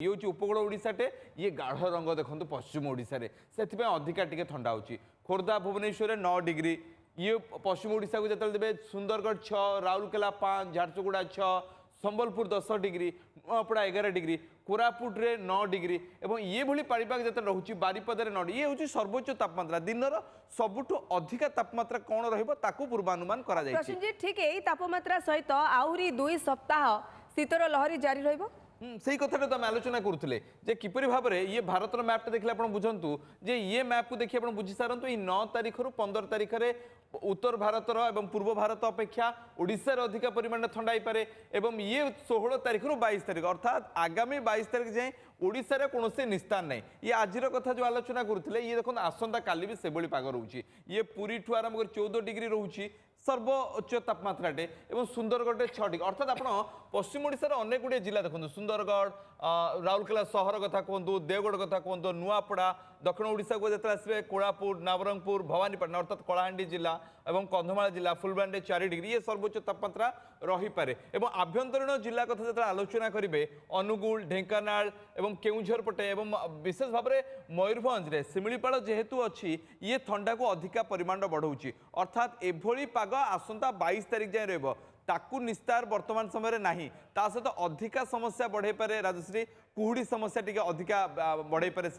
ये हूँ उपकूल ओडाटे ये गाढ़ रंग देखो पश्चिम ओडार से अधिका टे ठंडा हो खोर्धा भुवनेश्वर 9 डिग्री ये पश्चिम ओडा को जो देवे सुंदरगढ़ 6 राउरकेला 5 झारसुगुड़ा 6 संबलपुर 10 डिग्री नुआपड़ा 11 डिग्री कोरापुट रे 9 डिग्री और ये भली पाणीपाग जो रोचे बारिपदार 9 ये हूँ सर्वोच्च तापमात्रा दिन सबुठ अधिका तापमात्रा कौन रही पूर्वानुमान करा ठीक है तापमात्रा सहित आहरी 2 सप्ताह शीतर लहरी जारी रहिबो से कथा तो आम आलोचना करुले किपरि भाव में ये भारतर मैपटा देखिए आप बुझंतु जे ये मैप को देखिए आप बुझी सारंतु 9 तारीख रु 15 तारीख में उत्तर भारतर एवं पूर्व भारत अपेक्षा ओडिशार अधिक परिमाण ठंडा हो पारे एवं ये 16 तारीख रु 22 तारीख अर्थात आगामी 22 तारीख जाए ओडिशार कौन से निस्तान नहीं ये आज कथा जो आलोचना करुले ये देखो आसंता काली भी से पाग रोचे ये पुरी ठू आरंभ कर 14 डिग्री रोचे सर्वोच्च तापमात्राटे और सुंदरगढ़ 6 डिग्री अर्थात आप पश्चिम ओडिशार अनेक गुड़े जिला देखो सुंदरगढ़ राउरकेला सहर कथा कहतु देवगढ़ कथा कहतु नुआपड़ा दक्षिण ओडिशा को जो आसवे कोरापुट नवरंगपुर भवानीपाटना अर्थात कलाहांडी जिला और कंधमाल जिला फुलबाणी 4 डिग्री ये सर्वोच्च तापमात्रा रही पारे और आभ्यंतरीण जिला कथा जो आलोचना करेंगे अनुगुल ढेंकानाल और केउझर पटे और विशेष भाव में मयूरभंज रे शिमिलीपाल जेहेतु अच्छी ये ठंडा को अधिका परिमाण बढ़ाऊँगी अर्थात एभली पाग आसंता 22 तारीख जाए रही ताकू निस्तार वर्तमान समय नहीं ता सहित अधिका समस्या बढ़े पारे राजश्री कुहुड़ी समस्या टी अधिका बढ़े पारे।